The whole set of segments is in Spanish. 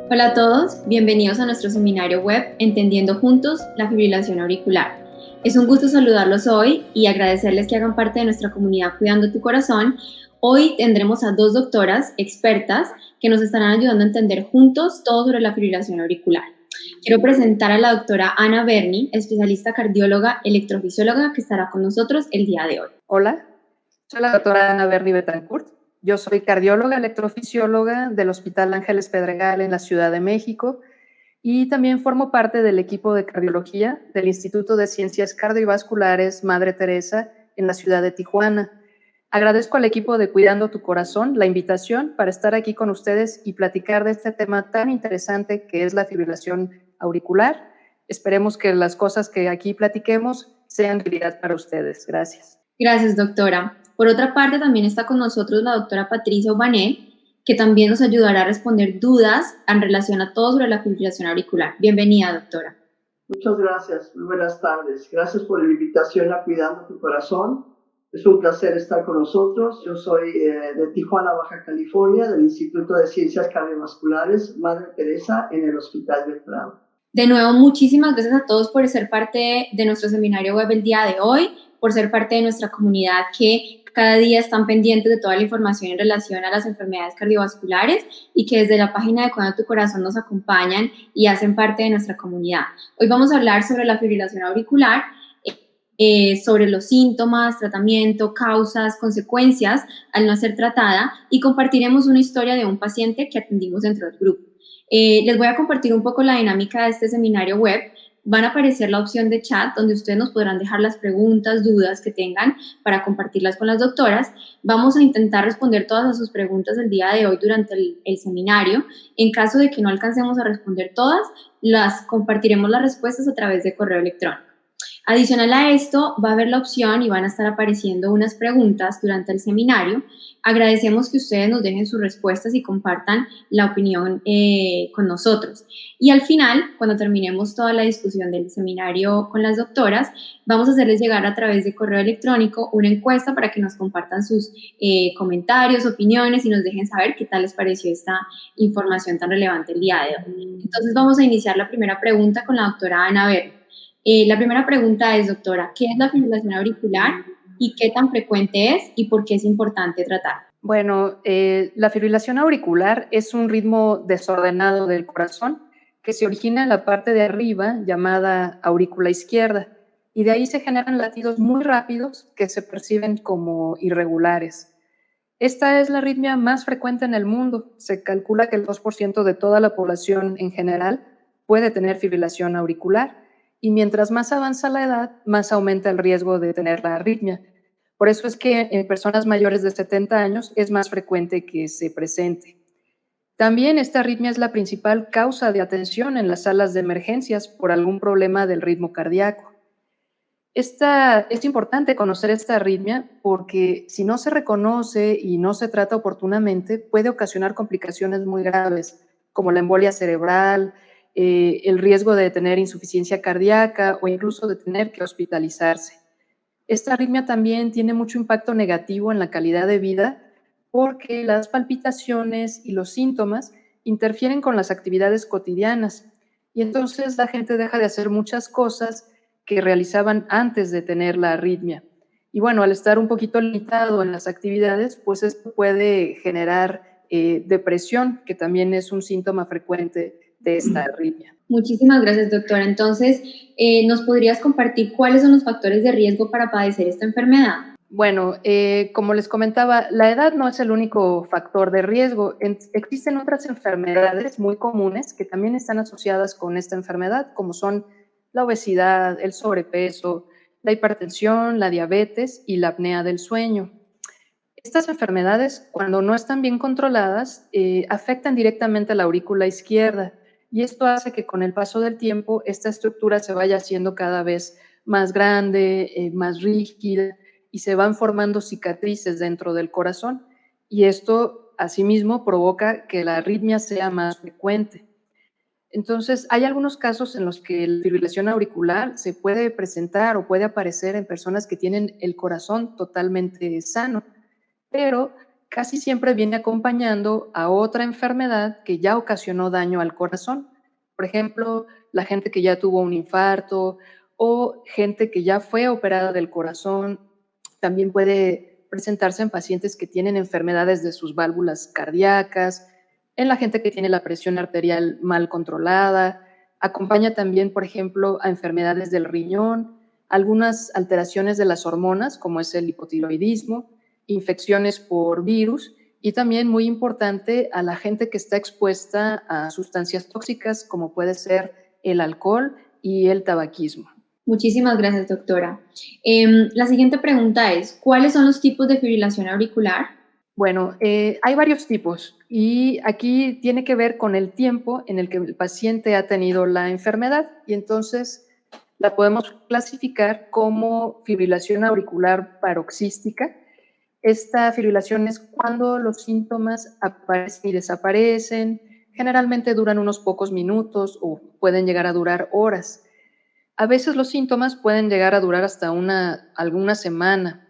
Hola a todos, bienvenidos a nuestro seminario web Entendiendo Juntos la Fibrilación Auricular. Es un gusto saludarlos hoy y agradecerles que hagan parte de nuestra comunidad Cuidando tu Corazón. Hoy tendremos a dos doctoras expertas que nos estarán ayudando a entender juntos todo sobre la fibrilación auricular. Quiero presentar a la doctora Ana Berni, especialista cardióloga electrofisióloga que estará con nosotros el día de hoy. Hola, soy la doctora Ana Berni Betancourt. Yo soy cardióloga electrofisióloga del Hospital Ángeles Pedregal en la Ciudad de México y también formo parte del equipo de cardiología del Instituto de Ciencias Cardiovasculares Madre Teresa en la ciudad de Tijuana. Agradezco al equipo de Cuidando tu Corazón la invitación para estar aquí con ustedes y platicar de este tema tan interesante que es la fibrilación auricular. Esperemos que las cosas que aquí platiquemos sean realidad para ustedes. Gracias. Gracias, doctora. Por otra parte, también está con nosotros la doctora Patricia Ubané, que también nos ayudará a responder dudas en relación a todo sobre la fibrilación auricular. Bienvenida, doctora. Muchas gracias. Muy buenas tardes. Gracias por la invitación a Cuidando tu Corazón. Es un placer estar con nosotros. Yo soy de Tijuana, Baja California, del Instituto de Ciencias Cardiovasculares Madre Teresa en el Hospital del Prado. De nuevo, muchísimas gracias a todos por ser parte de nuestro seminario web el día de hoy, por ser parte de nuestra comunidad que cada día están pendientes de toda la información en relación a las enfermedades cardiovasculares y que desde la página de Cuidando tu Corazón nos acompañan y hacen parte de nuestra comunidad. Hoy vamos a hablar sobre la fibrilación auricular, sobre los síntomas, tratamiento, causas, consecuencias al no ser tratada y compartiremos una historia de un paciente que atendimos dentro del grupo. Les voy a compartir un poco la dinámica de este seminario web. Van a aparecer la opción de chat donde ustedes nos podrán dejar las preguntas, dudas que tengan para compartirlas con las doctoras. Vamos a intentar responder todas sus preguntas el día de hoy durante el seminario. En caso de que no alcancemos a responder todas, las compartiremos las respuestas a través de correo electrónico. Adicional a esto, va a haber la opción y van a estar apareciendo unas preguntas durante el seminario. Agradecemos que ustedes nos dejen sus respuestas y compartan la opinión con nosotros. Y al final, cuando terminemos toda la discusión del seminario con las doctoras, vamos a hacerles llegar a través de correo electrónico una encuesta para que nos compartan sus comentarios, opiniones y nos dejen saber qué tal les pareció esta información tan relevante el día de hoy. Entonces vamos a iniciar la primera pregunta con la doctora Ana Berni. La primera pregunta es, doctora, ¿qué es la fibrilación auricular y qué tan frecuente es y por qué es importante tratar? Bueno, la fibrilación auricular es un ritmo desordenado del corazón que se origina en la parte de arriba llamada aurícula izquierda y de ahí se generan latidos muy rápidos que se perciben como irregulares. Esta es la arritmia más frecuente en el mundo. Se calcula que el 2% de toda la población en general puede tener fibrilación auricular y mientras más avanza la edad, más aumenta el riesgo de tener la arritmia. Por eso es que en personas mayores de 70 años es más frecuente que se presente. También esta arritmia es la principal causa de atención en las salas de emergencias por algún problema del ritmo cardíaco. Es importante conocer esta arritmia porque si no se reconoce y no se trata oportunamente, puede ocasionar complicaciones muy graves, como la embolia cerebral, el riesgo de tener insuficiencia cardíaca o incluso de tener que hospitalizarse. Esta arritmia también tiene mucho impacto negativo en la calidad de vida porque las palpitaciones y los síntomas interfieren con las actividades cotidianas y entonces la gente deja de hacer muchas cosas que realizaban antes de tener la arritmia. Y bueno, al estar un poquito limitado en las actividades, pues esto puede generar depresión, que también es un síntoma frecuente de esta arritmia. Muchísimas gracias, doctora. Entonces, ¿nos podrías compartir cuáles son los factores de riesgo para padecer esta enfermedad? Bueno, como les comentaba, la edad no es el único factor de riesgo. Existen otras enfermedades muy comunes que también están asociadas con esta enfermedad, como son la obesidad, el sobrepeso, la hipertensión, la diabetes y la apnea del sueño. Estas enfermedades, cuando no están bien controladas, afectan directamente a la aurícula izquierda y esto hace que con el paso del tiempo esta estructura se vaya haciendo cada vez más grande, más rígida y se van formando cicatrices dentro del corazón y esto asimismo provoca que la arritmia sea más frecuente. Entonces, hay algunos casos en los que la fibrilación auricular se puede presentar o puede aparecer en personas que tienen el corazón totalmente sano, pero casi siempre viene acompañando a otra enfermedad que ya ocasionó daño al corazón. Por ejemplo, la gente que ya tuvo un infarto o gente que ya fue operada del corazón. También puede presentarse en pacientes que tienen enfermedades de sus válvulas cardíacas, en la gente que tiene la presión arterial mal controlada. Acompaña también, por ejemplo, a enfermedades del riñón, algunas alteraciones de las hormonas, como es el hipotiroidismo, infecciones por virus y también, muy importante, a la gente que está expuesta a sustancias tóxicas, como puede ser el alcohol y el tabaquismo. Muchísimas gracias, doctora. La siguiente pregunta es, ¿cuáles son los tipos de fibrilación auricular? Bueno, hay varios tipos y aquí tiene que ver con el tiempo en el que el paciente ha tenido la enfermedad y entonces la podemos clasificar como fibrilación auricular paroxística. Esta fibrilación es cuando los síntomas aparecen y desaparecen, generalmente duran unos pocos minutos o pueden llegar a durar horas. A veces los síntomas pueden llegar a durar hasta alguna semana.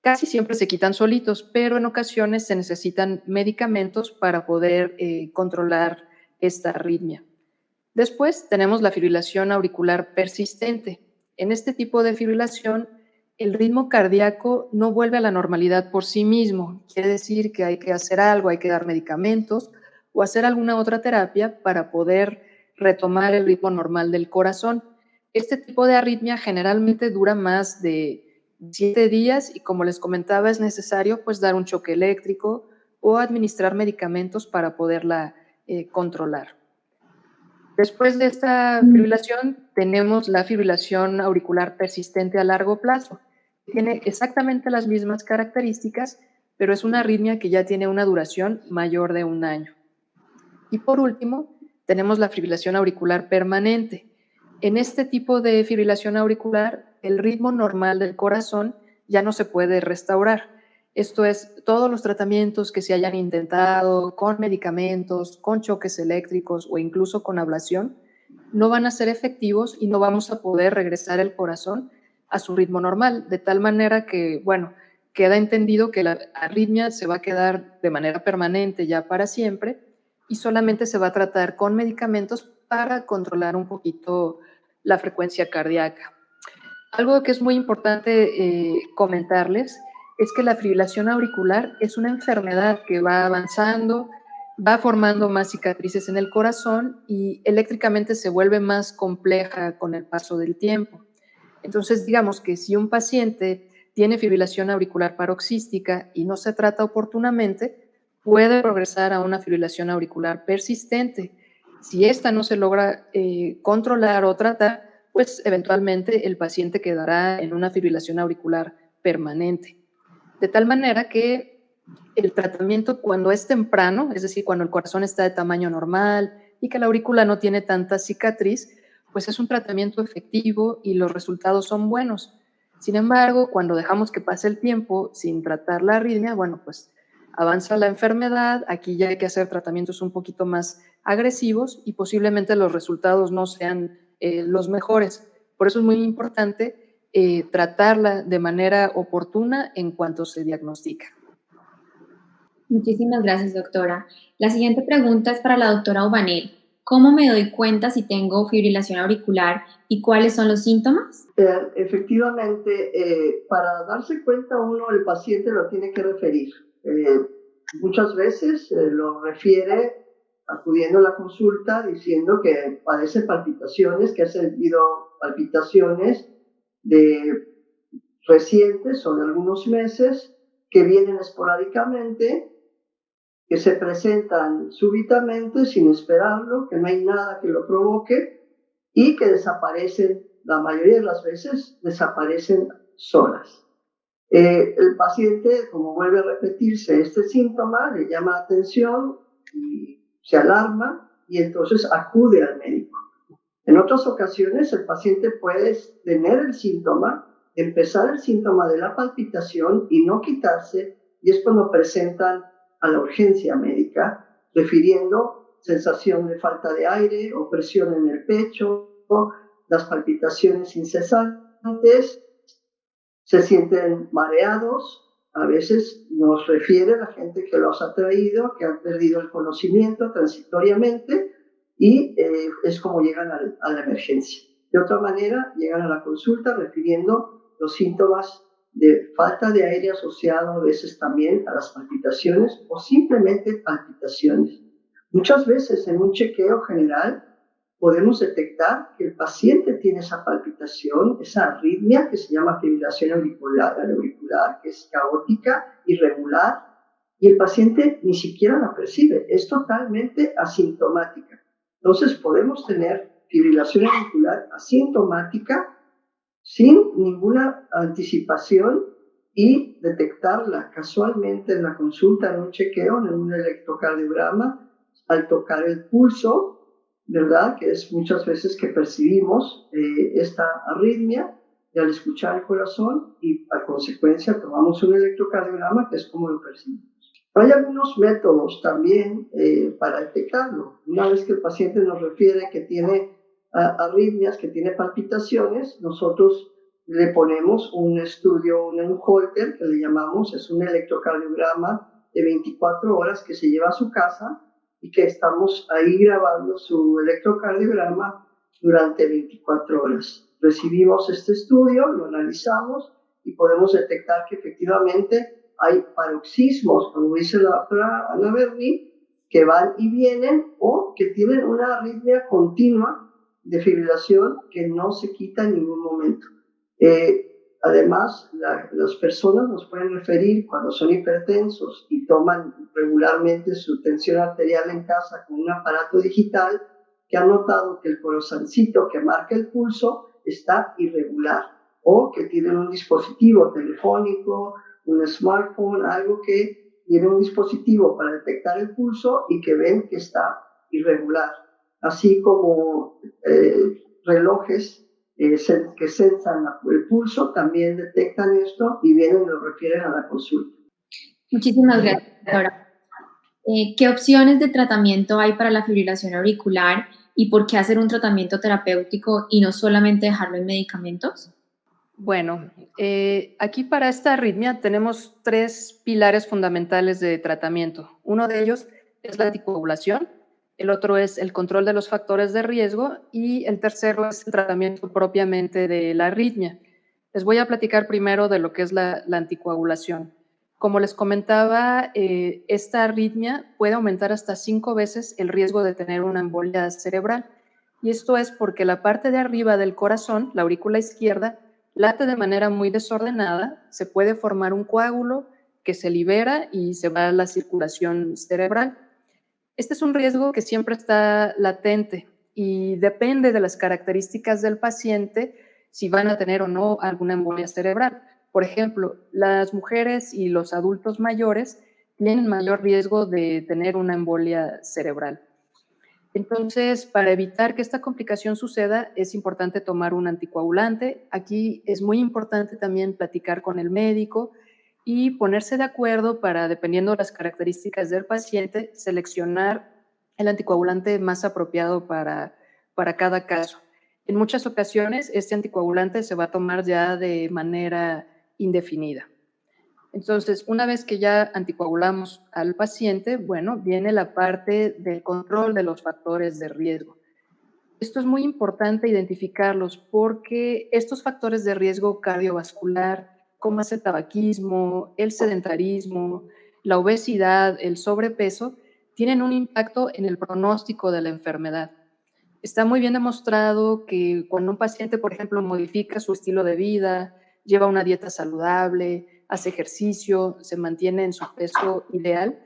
Casi siempre se quitan solitos, pero en ocasiones se necesitan medicamentos para poder controlar esta arritmia. Después tenemos la fibrilación auricular persistente. En este tipo de fibrilación, el ritmo cardíaco no vuelve a la normalidad por sí mismo. Quiere decir que hay que hacer algo, hay que dar medicamentos o hacer alguna otra terapia para poder retomar el ritmo normal del corazón. Este tipo de arritmia generalmente dura más de 7 días y, como les comentaba, es necesario pues dar un choque eléctrico o administrar medicamentos para poderla controlar. Después de esta fibrilación tenemos la fibrilación auricular persistente a largo plazo. Tiene exactamente las mismas características, pero es una arritmia que ya tiene una duración mayor de 1 año. Y por último, tenemos la fibrilación auricular permanente. En este tipo de fibrilación auricular, el ritmo normal del corazón ya no se puede restaurar. Esto es, todos los tratamientos que se hayan intentado con medicamentos, con choques eléctricos o incluso con ablación, no van a ser efectivos y no vamos a poder regresar el corazón a su ritmo normal, de tal manera que, bueno, queda entendido que la arritmia se va a quedar de manera permanente ya para siempre y solamente se va a tratar con medicamentos para controlar un poquito la frecuencia cardíaca. Algo que es muy importante comentarles es que la fibrilación auricular es una enfermedad que va avanzando, va formando más cicatrices en el corazón y eléctricamente se vuelve más compleja con el paso del tiempo. Entonces, digamos que si un paciente tiene fibrilación auricular paroxística y no se trata oportunamente, puede progresar a una fibrilación auricular persistente. Si esta no se logra controlar o tratar, pues eventualmente el paciente quedará en una fibrilación auricular permanente. De tal manera que el tratamiento, cuando es temprano, es decir, cuando el corazón está de tamaño normal y que la aurícula no tiene tanta cicatriz, pues es un tratamiento efectivo y los resultados son buenos. Sin embargo, cuando dejamos que pase el tiempo sin tratar la arritmia, bueno, pues avanza la enfermedad, aquí ya hay que hacer tratamientos un poquito más agresivos y posiblemente los resultados no sean los mejores. Por eso es muy importante tratarla de manera oportuna en cuanto se diagnostica. Muchísimas gracias, doctora. La siguiente pregunta es para la doctora Obanel. ¿Cómo me doy cuenta si tengo fibrilación auricular y cuáles son los síntomas? Efectivamente, para darse cuenta uno, el paciente lo tiene que referir. Muchas veces lo refiere acudiendo a la consulta diciendo que padece palpitaciones, que ha sentido palpitaciones de recientes o de algunos meses, que vienen esporádicamente, que se presentan súbitamente sin esperarlo, que no hay nada que lo provoque y que desaparecen, la mayoría de las veces desaparecen solas. El paciente, como vuelve a repetirse este síntoma, le llama la atención y se alarma y entonces acude al médico. En otras ocasiones el paciente puede tener el síntoma, empezar el síntoma de la palpitación y no quitarse, y es cuando presentan a la urgencia médica, refiriendo sensación de falta de aire, opresión en el pecho, las palpitaciones incesantes, se sienten mareados, A veces nos refiere la gente que los ha traído, que han perdido el conocimiento transitoriamente y es como llegan a la emergencia. De otra manera, llegan a la consulta refiriendo los síntomas de falta de aire asociado a veces también a las palpitaciones o simplemente palpitaciones. Muchas veces en un chequeo general podemos detectar que el paciente tiene esa palpitación, esa arritmia que se llama fibrilación auricular, que es caótica, irregular, y el paciente ni siquiera la percibe, es totalmente asintomática. Entonces podemos tener fibrilación auricular asintomática sin ninguna anticipación y detectarla casualmente en la consulta, en un chequeo, en un electrocardiograma, al tocar el pulso, ¿verdad? Que es muchas veces que percibimos esta arritmia y al escuchar el corazón y a consecuencia tomamos un electrocardiograma, que es como lo percibimos. Hay algunos métodos también para detectarlo. Una vez que el paciente nos refiere que tiene arritmias, que tiene palpitaciones, nosotros le ponemos un estudio, un Holter, que le llamamos, es un electrocardiograma de 24 horas que se lleva a su casa y que estamos ahí grabando su electrocardiograma durante 24 horas. Recibimos este estudio, lo analizamos y podemos detectar que efectivamente hay paroxismos, como dice la doctora Ana Berni, que van y vienen o que tienen una arritmia continua de fibrilación que no se quita en ningún momento. Además, las personas nos pueden referir cuando son hipertensos y toman regularmente su tensión arterial en casa con un aparato digital, que han notado que el corazoncito que marca el pulso está irregular o que tienen un dispositivo telefónico, un smartphone, algo que tiene un dispositivo para detectar el pulso y que ven que está irregular. Así como relojes que sensan el pulso, también detectan esto y vienen y lo refieren a la consulta. Muchísimas gracias, doctora. ¿Qué opciones de tratamiento hay para la fibrilación auricular y por qué hacer un tratamiento terapéutico y no solamente dejarlo en medicamentos? Bueno, aquí para esta arritmia tenemos 3 pilares fundamentales de tratamiento. Uno de ellos es la anticoagulación, el otro es el control de los factores de riesgo y el tercero es el tratamiento propiamente de la arritmia. Les voy a platicar primero de lo que es la anticoagulación. Como les comentaba, esta arritmia puede aumentar hasta 5 veces el riesgo de tener una embolia cerebral. Y esto es porque la parte de arriba del corazón, la aurícula izquierda, late de manera muy desordenada, se puede formar un coágulo que se libera y se va a la circulación cerebral. Este es un riesgo que siempre está latente y depende de las características del paciente si van a tener o no alguna embolia cerebral. Por ejemplo, las mujeres y los adultos mayores tienen mayor riesgo de tener una embolia cerebral. Entonces, para evitar que esta complicación suceda, es importante tomar un anticoagulante. Aquí es muy importante también platicar con el médico y ponerse de acuerdo para, dependiendo de las características del paciente, seleccionar el anticoagulante más apropiado para cada caso. En muchas ocasiones, este anticoagulante se va a tomar ya de manera indefinida. Entonces, una vez que ya anticoagulamos al paciente, bueno, viene la parte del control de los factores de riesgo. Esto es muy importante identificarlos porque estos factores de riesgo cardiovascular, como es el tabaquismo, el sedentarismo, la obesidad, el sobrepeso, tienen un impacto en el pronóstico de la enfermedad. Está muy bien demostrado que cuando un paciente, por ejemplo, modifica su estilo de vida, lleva una dieta saludable, hace ejercicio, se mantiene en su peso ideal,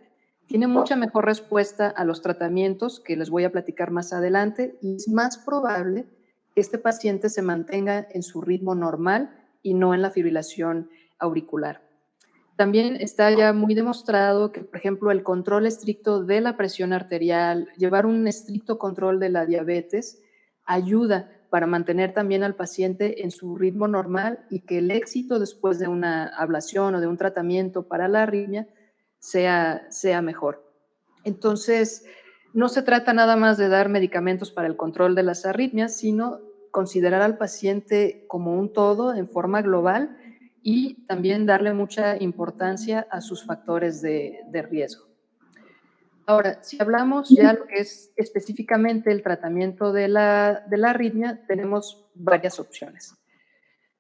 tiene mucha mejor respuesta a los tratamientos que les voy a platicar más adelante y es más probable que este paciente se mantenga en su ritmo normal y no en la fibrilación auricular. También está ya muy demostrado que, por ejemplo, el control estricto de la presión arterial, llevar un estricto control de la diabetes, ayuda para mantener también al paciente en su ritmo normal y que el éxito después de una ablación o de un tratamiento para la arritmia sea mejor. Entonces, no se trata nada más de dar medicamentos para el control de las arritmias, sino considerar al paciente como un todo en forma global y también darle mucha importancia a sus factores de riesgo. Ahora, si hablamos ya lo que es específicamente el tratamiento de la arritmia, tenemos varias opciones.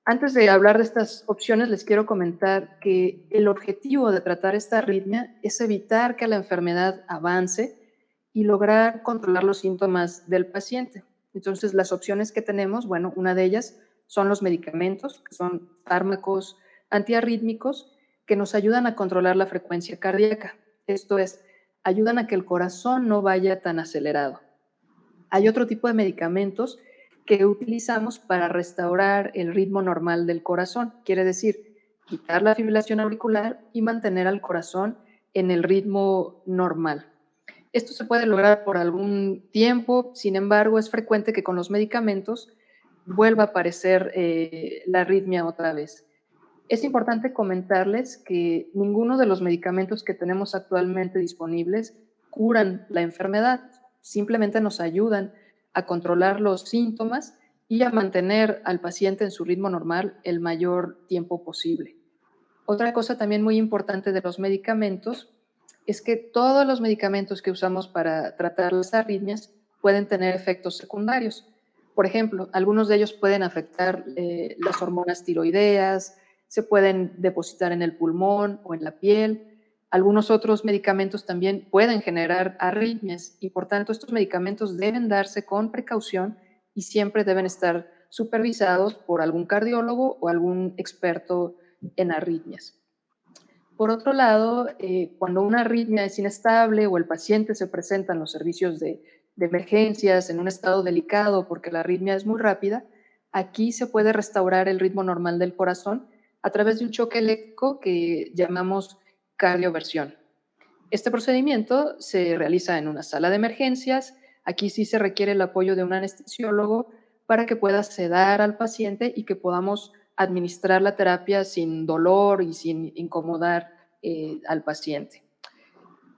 Antes de hablar de estas opciones, les quiero comentar que el objetivo de tratar esta arritmia es evitar que la enfermedad avance y lograr controlar los síntomas del paciente. Entonces, las opciones que tenemos, bueno, una de ellas son los medicamentos, que son fármacos antiarrítmicos que nos ayudan a controlar la frecuencia cardíaca. Esto es, ayudan a que el corazón no vaya tan acelerado. Hay otro tipo de medicamentos que utilizamos para restaurar el ritmo normal del corazón. Quiere decir, quitar la fibrilación auricular y mantener al corazón en el ritmo normal. Esto se puede lograr por algún tiempo, sin embargo, es frecuente que con los medicamentos vuelva a aparecer la arritmia otra vez. Es importante comentarles que ninguno de los medicamentos que tenemos actualmente disponibles curan la enfermedad, simplemente nos ayudan a controlar los síntomas y a mantener al paciente en su ritmo normal el mayor tiempo posible. Otra cosa también muy importante de los medicamentos es que todos los medicamentos que usamos para tratar las arritmias pueden tener efectos secundarios. Por ejemplo, algunos de ellos pueden afectar las hormonas tiroideas, se pueden depositar en el pulmón o en la piel. Algunos otros medicamentos también pueden generar arritmias y por tanto estos medicamentos deben darse con precaución y siempre deben estar supervisados por algún cardiólogo o algún experto en arritmias. Por otro lado, cuando una arritmia es inestable o el paciente se presenta en los servicios de emergencias en un estado delicado porque la arritmia es muy rápida, aquí se puede restaurar el ritmo normal del corazón a través de un choque eléctrico que llamamos cardioversión. Este procedimiento se realiza en una sala de emergencias. Aquí sí se requiere el apoyo de un anestesiólogo para que pueda sedar al paciente y que podamos administrar la terapia sin dolor y sin incomodar al paciente.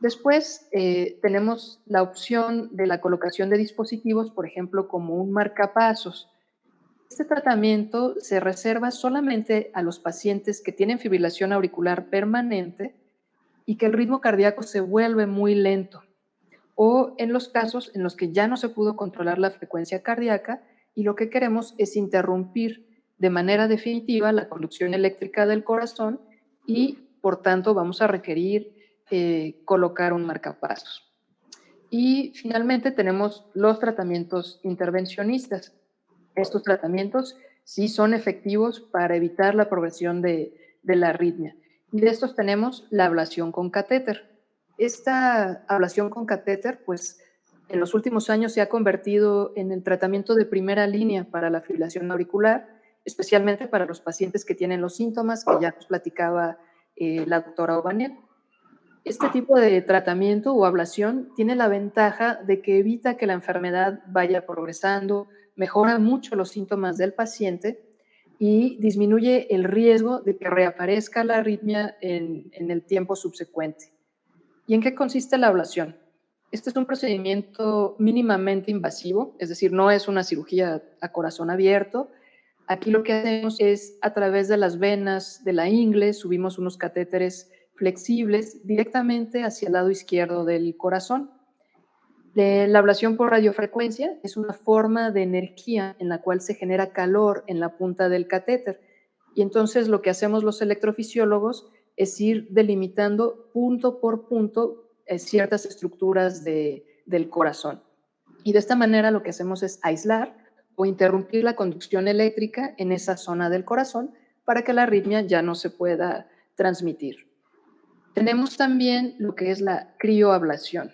Después tenemos la opción de la colocación de dispositivos, por ejemplo, como un marcapasos. Este tratamiento se reserva solamente a los pacientes que tienen fibrilación auricular permanente y que el ritmo cardíaco se vuelve muy lento, o en los casos en los que ya no se pudo controlar la frecuencia cardíaca y lo que queremos es interrumpir de manera definitiva la conducción eléctrica del corazón y, por tanto, vamos a requerir colocar un marcapasos. Y finalmente tenemos los tratamientos intervencionistas. Estos tratamientos sí son efectivos para evitar la progresión de la arritmia. Y de estos tenemos la ablación con catéter. Esta ablación con catéter, pues, en los últimos años se ha convertido en el tratamiento de primera línea para la fibrilación auricular, especialmente para los pacientes que tienen los síntomas que ya nos platicaba la doctora Obanel. Este tipo de tratamiento o ablación tiene la ventaja de que evita que la enfermedad vaya progresando, mejora mucho los síntomas del paciente y disminuye el riesgo de que reaparezca la arritmia en el tiempo subsecuente. ¿Y en qué consiste la ablación? Este es un procedimiento mínimamente invasivo, es decir, no es una cirugía a corazón abierto. Aquí lo que hacemos es, a través de las venas de la ingle, subimos unos catéteres flexibles directamente hacia el lado izquierdo del corazón. La ablación por radiofrecuencia es una forma de energía en la cual se genera calor en la punta del catéter. Y entonces lo que hacemos los electrofisiólogos es ir delimitando punto por punto ciertas estructuras del corazón. Y de esta manera lo que hacemos es aislar o interrumpir la conducción eléctrica en esa zona del corazón para que la arritmia ya no se pueda transmitir. Tenemos también lo que es la crioablación.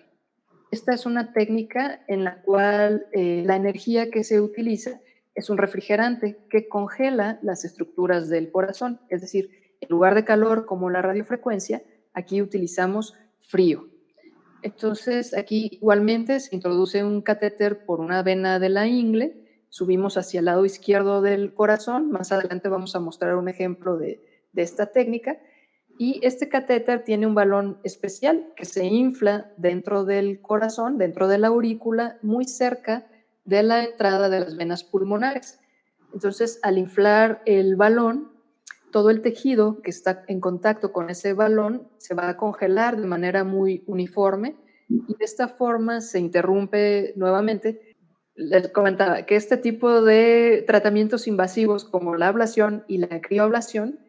Esta es una técnica en la cual la energía que se utiliza es un refrigerante que congela las estructuras del corazón, es decir, en lugar de calor como la radiofrecuencia, aquí utilizamos frío. Entonces, aquí igualmente se introduce un catéter por una vena de la ingle, subimos hacia el lado izquierdo del corazón, más adelante vamos a mostrar un ejemplo de esta técnica, y este catéter tiene un balón especial que se infla dentro del corazón, dentro de la aurícula, muy cerca de la entrada de las venas pulmonares. Entonces, al inflar el balón, todo el tejido que está en contacto con ese balón se va a congelar de manera muy uniforme y de esta forma se interrumpe nuevamente. Les comentaba que este tipo de tratamientos invasivos como la ablación y la crioablación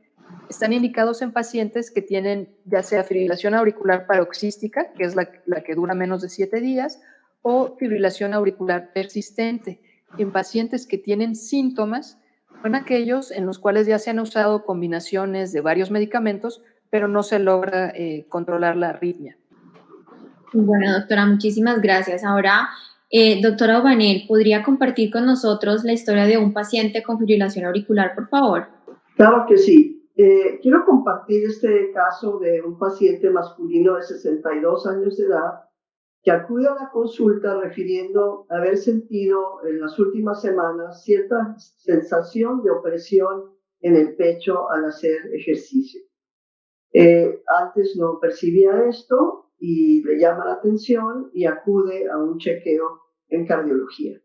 están indicados en pacientes que tienen ya sea fibrilación auricular paroxística, que es la que dura menos de 7 días, o fibrilación auricular persistente, en pacientes que tienen síntomas o en aquellos en los cuales ya se han usado combinaciones de varios medicamentos, pero no se logra controlar la arritmia. Bueno, doctora, muchísimas gracias. Ahora, doctora Obanel, ¿podría compartir con nosotros la historia de un paciente con fibrilación auricular, por favor? Claro que sí. Quiero compartir este caso de un paciente masculino de 62 años de edad que acude a la consulta refiriendo haber sentido en las últimas semanas cierta sensación de opresión en el pecho al hacer ejercicio. Antes no percibía esto y le llama la atención y acude a un chequeo en cardiología.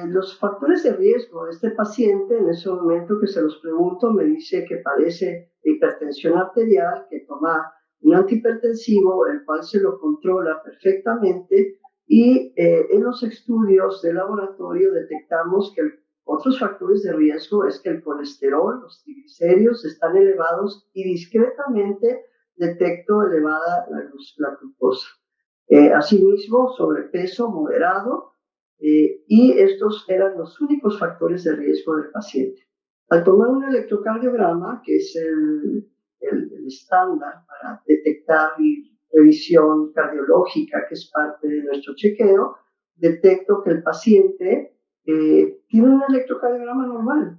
Los factores de riesgo de este paciente, en ese momento que se los pregunto, me dice que padece de hipertensión arterial, que toma un antihipertensivo, el cual se lo controla perfectamente, y en los estudios de laboratorio detectamos que otros factores de riesgo es que el colesterol, los triglicéridos están elevados y discretamente detecto elevada la glucosa. Asimismo, sobrepeso moderado, y estos eran los únicos factores de riesgo del paciente. Al tomar un electrocardiograma, que es el estándar para detectar y revisión cardiológica, que es parte de nuestro chequeo, detecto que el paciente tiene un electrocardiograma normal.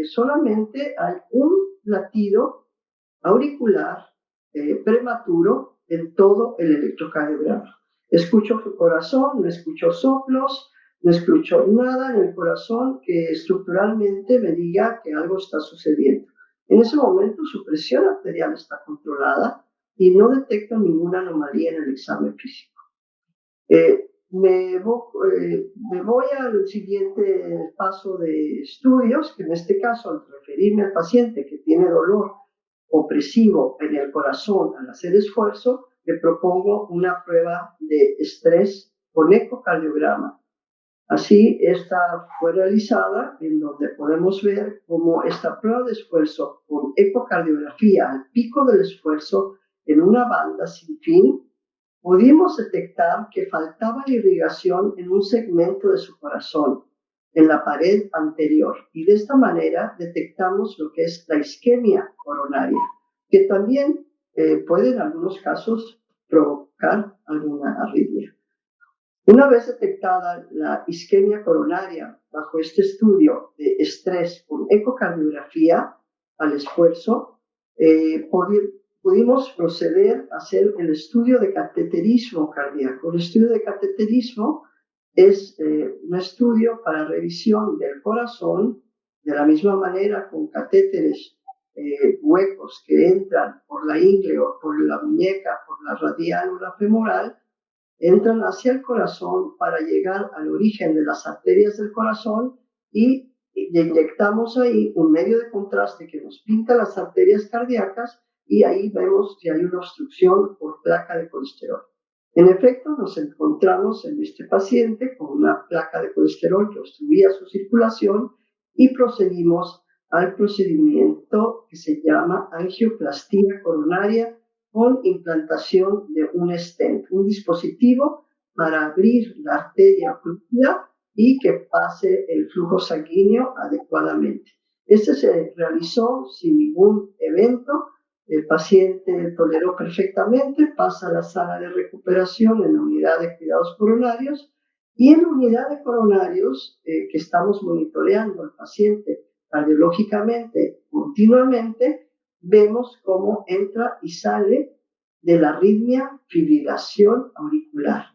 Solamente hay un latido auricular prematuro en todo el electrocardiograma. Escucho su corazón, no escucho soplos, no escucho nada en el corazón que estructuralmente me diga que algo está sucediendo. En ese momento su presión arterial está controlada y no detecto ninguna anomalía en el examen físico. Me voy al siguiente paso de estudios, que en este caso, al referirme al paciente que tiene dolor opresivo en el corazón al hacer esfuerzo, le propongo una prueba de estrés con ecocardiograma. Así, esta fue realizada en donde podemos ver cómo esta prueba de esfuerzo con ecocardiografía al pico del esfuerzo en una banda sin fin, pudimos detectar que faltaba la irrigación en un segmento de su corazón, en la pared anterior, y de esta manera detectamos lo que es la isquemia coronaria, que también puede en algunos casos provocar alguna arritmia. Una vez detectada la isquemia coronaria bajo este estudio de estrés con ecocardiografía al esfuerzo, pudimos proceder a hacer el estudio de cateterismo cardíaco. El estudio de cateterismo es un estudio para revisión del corazón, de la misma manera con catéteres huecos que entran por la ingle o por la muñeca, por la radial o la femoral, entran hacia el corazón para llegar al origen de las arterias del corazón y inyectamos ahí un medio de contraste que nos pinta las arterias cardíacas y ahí vemos que hay una obstrucción por placa de colesterol. En efecto, nos encontramos en este paciente con una placa de colesterol que obstruía su circulación y procedimos al procedimiento que se llama angioplastía coronaria con implantación de un stent, un dispositivo para abrir la arteria ocluida y que pase el flujo sanguíneo adecuadamente. Este se realizó sin ningún evento, el paciente toleró perfectamente, pasa a la sala de recuperación en la unidad de cuidados coronarios y en la unidad de coronarios que estamos monitoreando al paciente cardiológicamente continuamente, vemos cómo entra y sale de la arritmia fibrilación auricular.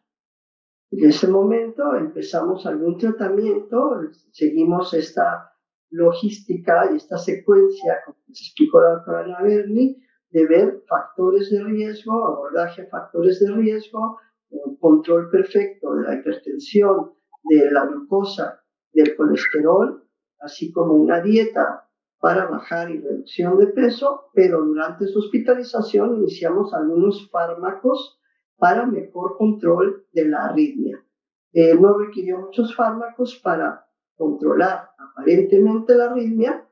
En ese momento empezamos algún tratamiento, seguimos esta logística y esta secuencia, como les explicó la doctora Ana Berni, de ver factores de riesgo, abordaje a factores de riesgo, un control perfecto de la hipertensión, de la glucosa, del colesterol, así como una dieta para bajar y reducción de peso, pero durante su hospitalización iniciamos algunos fármacos para mejor control de la arritmia. No requirió muchos fármacos para controlar aparentemente la arritmia,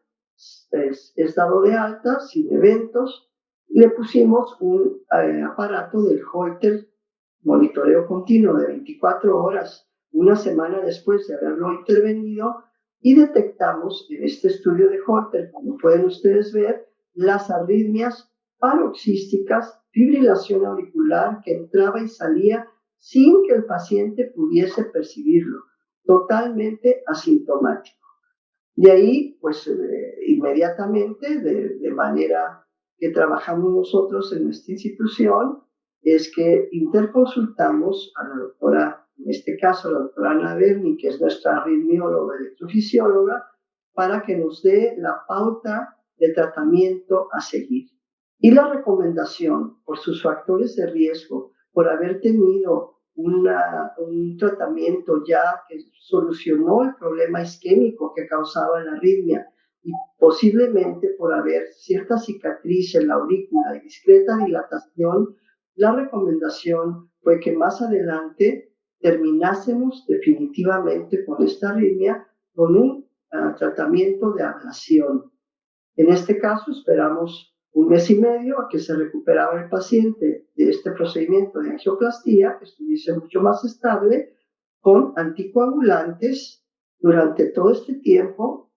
es dado de alta sin eventos, y le pusimos un aparato del Holter, monitoreo continuo de 24 horas, una semana después de haberlo intervenido, y detectamos en este estudio de Holter, como pueden ustedes ver, las arritmias paroxísticas, fibrilación auricular que entraba y salía sin que el paciente pudiese percibirlo, totalmente asintomático. De ahí, pues inmediatamente, de manera que trabajamos nosotros en esta institución, es que interconsultamos a la doctora, en este caso la doctora Ana Berni, que es nuestra arritmióloga, electrofisióloga, para que nos dé la pauta de tratamiento a seguir. Y la recomendación, por sus factores de riesgo, por haber tenido un tratamiento ya que solucionó el problema isquémico que causaba la arritmia y posiblemente por haber cierta cicatriz en la aurícula y discreta dilatación, la recomendación fue que más adelante terminásemos definitivamente con esta arritmia con un tratamiento de ablación. En este caso esperamos un mes y medio a que se recuperaba el paciente de este procedimiento de angioplastía, que estuviese mucho más estable, con anticoagulantes durante todo este tiempo.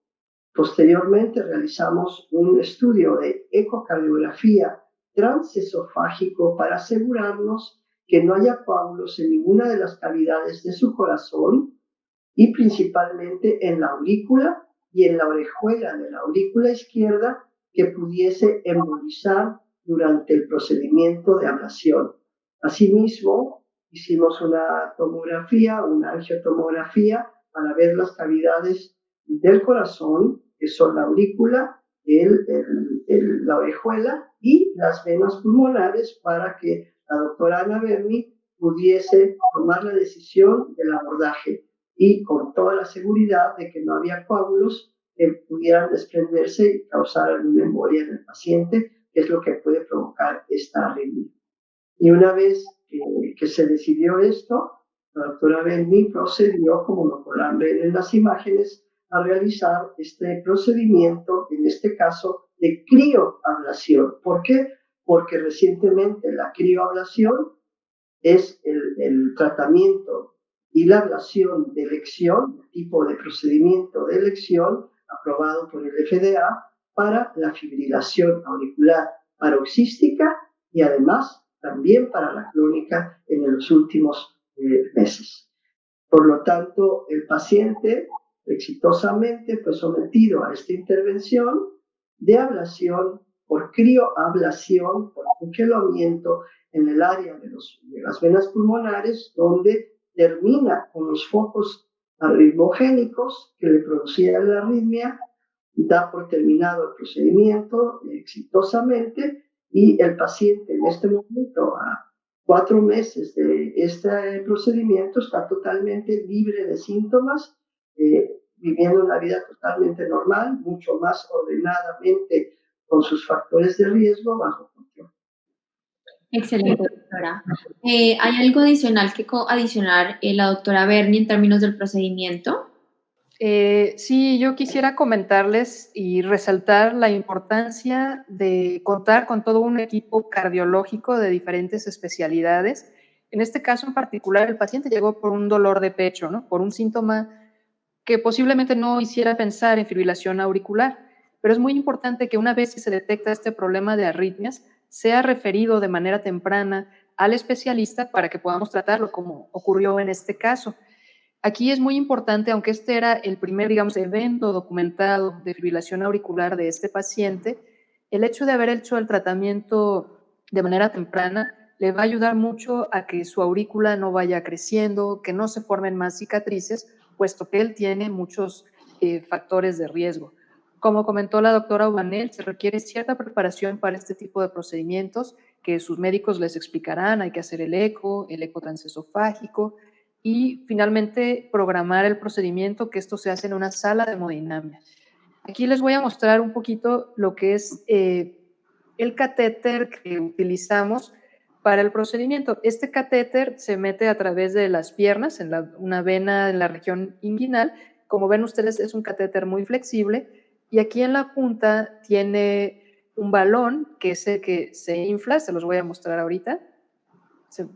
Posteriormente realizamos un estudio de ecocardiografía transesofágico para asegurarnos que no haya coágulos en ninguna de las cavidades de su corazón y principalmente en la aurícula y en la orejuela de la aurícula izquierda que pudiese embolizar durante el procedimiento de ablación. Asimismo, hicimos una tomografía, una angiotomografía para ver las cavidades del corazón, que son la aurícula, la orejuela y las venas pulmonares para que la doctora Ana Berni pudiese tomar la decisión del abordaje y con toda la seguridad de que no había coágulos que pudieran desprenderse y causar alguna embolia en el paciente, que es lo que puede provocar esta arritmia. Y una vez que se decidió esto, la doctora Berni procedió, como lo podrán ver en las imágenes, a realizar este procedimiento, en este caso, de crioablación. ¿Por qué? Porque recientemente la crioablación es el tratamiento y la ablación de elección, tipo de procedimiento de elección aprobado por el FDA para la fibrilación auricular paroxística y además también para la crónica en los últimos meses. Por lo tanto, el paciente exitosamente fue sometido a esta intervención de ablación por crioablación, por congelamiento en el área de las venas pulmonares, donde termina con los focos arritmogénicos que le producían la arritmia, da por terminado el procedimiento exitosamente y el paciente en este momento, a 4 meses de este procedimiento, está totalmente libre de síntomas, viviendo una vida totalmente normal, mucho más ordenadamente con sus factores de riesgo bajo control. Excelente, doctora. ¿Hay algo adicional que adicionar la doctora Berni en términos del procedimiento? Sí, yo quisiera comentarles y resaltar la importancia de contar con todo un equipo cardiológico de diferentes especialidades. En este caso en particular, el paciente llegó por un dolor de pecho, ¿no? Por un síntoma que posiblemente no hiciera pensar en fibrilación auricular, pero es muy importante que una vez que se detecta este problema de arritmias, sea referido de manera temprana al especialista para que podamos tratarlo, como ocurrió en este caso. Aquí es muy importante, aunque este era el primer, digamos, evento documentado de fibrilación auricular de este paciente, el hecho de haber hecho el tratamiento de manera temprana le va a ayudar mucho a que su aurícula no vaya creciendo, que no se formen más cicatrices, puesto que él tiene muchos factores de riesgo. Como comentó la doctora Ubanel, se requiere cierta preparación para este tipo de procedimientos que sus médicos les explicarán. Hay que hacer el eco transesofágico, y finalmente programar el procedimiento, que esto se hace en una sala de hemodinamia. Aquí les voy a mostrar un poquito lo que es el catéter que utilizamos para el procedimiento. Este catéter se mete a través de las piernas, en una vena en la región inguinal. Como ven ustedes, es un catéter muy flexible y aquí en la punta tiene un balón que es el que se infla, se los voy a mostrar ahorita.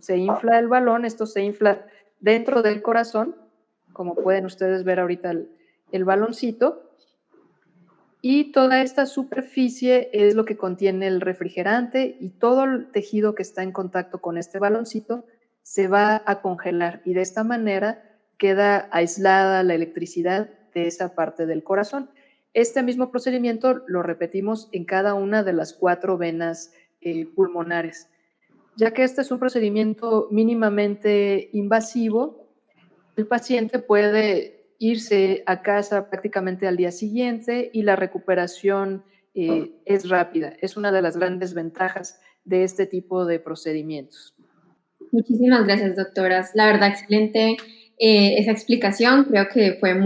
Se infla el balón, esto se infla dentro del corazón, como pueden ustedes ver ahorita el baloncito. Y toda esta superficie es lo que contiene el refrigerante y todo el tejido que está en contacto con este baloncito se va a congelar y de esta manera queda aislada la electricidad de esa parte del corazón. Este mismo procedimiento lo repetimos en cada una de las 4 venas pulmonares. Ya que este es un procedimiento mínimamente invasivo, el paciente puede irse a casa prácticamente al día siguiente y la recuperación es rápida. Es una de las grandes ventajas de este tipo de procedimientos. Muchísimas gracias, doctoras. La verdad, excelente esa explicación. Creo que fue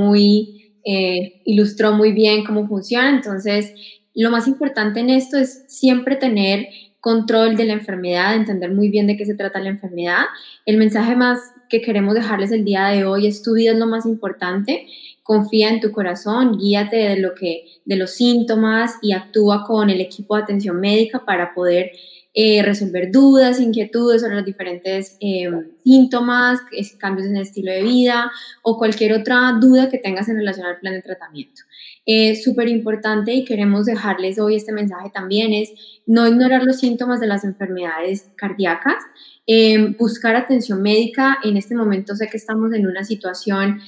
ilustró muy bien cómo funciona. Entonces, lo más importante en esto es siempre tener control de la enfermedad, entender muy bien de qué se trata la enfermedad. El mensaje más que queremos dejarles el día de hoy es: tu vida es lo más importante. Confía en tu corazón, guíate de los síntomas y actúa con el equipo de atención médica para poder resolver dudas, inquietudes sobre los diferentes síntomas, cambios en el estilo de vida o cualquier otra duda que tengas en relación al plan de tratamiento. Súper importante, y queremos dejarles hoy este mensaje también, es no ignorar los síntomas de las enfermedades cardíacas. Buscar atención médica. En este momento sé que estamos en una situación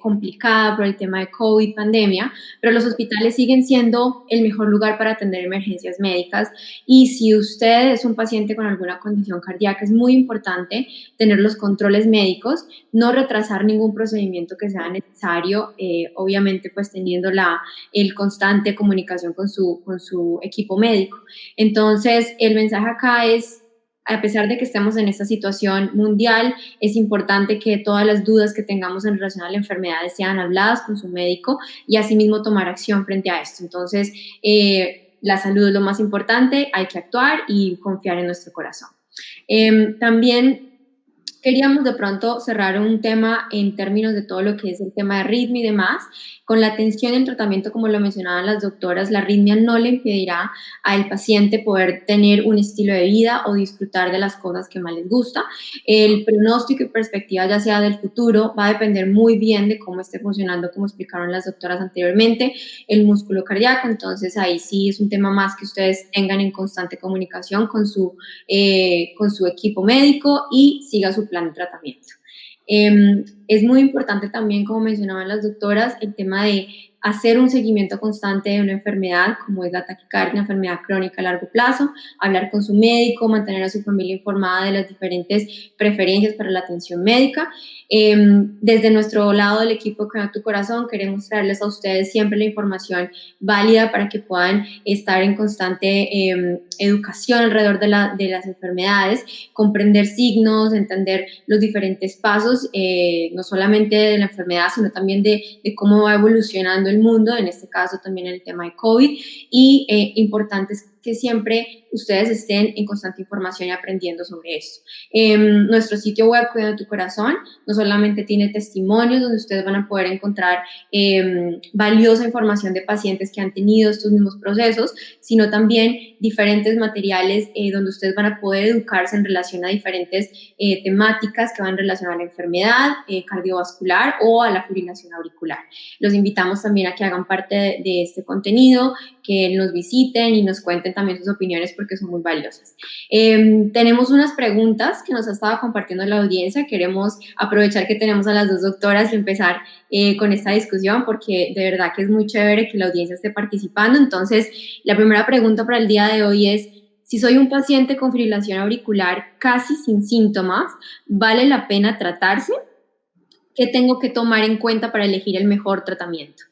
complicada por el tema de COVID, pandemia, pero los hospitales siguen siendo el mejor lugar para atender emergencias médicas. Y si usted es un paciente con alguna condición cardíaca, es muy importante tener los controles médicos, no retrasar ningún procedimiento que sea necesario, obviamente pues teniendo el constante comunicación con su equipo médico. Entonces, el mensaje acá es: a pesar de que estemos en esta situación mundial, es importante que todas las dudas que tengamos en relación a la enfermedad sean habladas con su médico y asimismo tomar acción frente a esto. Entonces, la salud es lo más importante, hay que actuar y confiar en nuestro corazón. También queríamos de pronto cerrar un tema en términos de todo lo que es el tema de arritmia y demás. Con la atención y el tratamiento, como lo mencionaban las doctoras, la arritmia no le impedirá al paciente poder tener un estilo de vida o disfrutar de las cosas que más les gusta. El pronóstico y perspectiva, ya sea del futuro, va a depender muy bien de cómo esté funcionando, como explicaron las doctoras anteriormente, el músculo cardíaco. Entonces, ahí sí es un tema más que ustedes tengan en constante comunicación con su equipo médico y siga su plan de tratamiento. Es muy importante también, como mencionaban las doctoras, el tema de hacer un seguimiento constante de una enfermedad como es la taquicardia, una enfermedad crónica a largo plazo, hablar con su médico, mantener a su familia informada de las diferentes preferencias para la atención médica. Desde nuestro lado del equipo Cuida tu Corazón, queremos traerles a ustedes siempre la información válida para que puedan estar en constante educación alrededor de las enfermedades, comprender signos, entender los diferentes pasos, no solamente de la enfermedad, sino también de cómo va evolucionando el mundo, en este caso también el tema de COVID, y importante es que siempre ustedes estén en constante información y aprendiendo sobre esto. Nuestro sitio web Cuida tu Corazón no solamente tiene testimonios donde ustedes van a poder encontrar valiosa información de pacientes que han tenido estos mismos procesos, sino también diferentes materiales donde ustedes van a poder educarse en relación a diferentes temáticas que van en relación a la enfermedad cardiovascular o a la fibrilación auricular. Los invitamos también a que hagan parte de este contenido, que nos visiten y nos cuenten también sus opiniones porque son muy valiosas. Tenemos unas preguntas que nos ha estado compartiendo la audiencia. Queremos aprovechar que tenemos a las dos doctoras y empezar con esta discusión porque de verdad que es muy chévere que la audiencia esté participando. Entonces, la primera pregunta para el día de hoy es: si soy un paciente con fibrilación auricular casi sin síntomas, ¿vale la pena tratarse? ¿Qué tengo que tomar en cuenta para elegir el mejor tratamiento?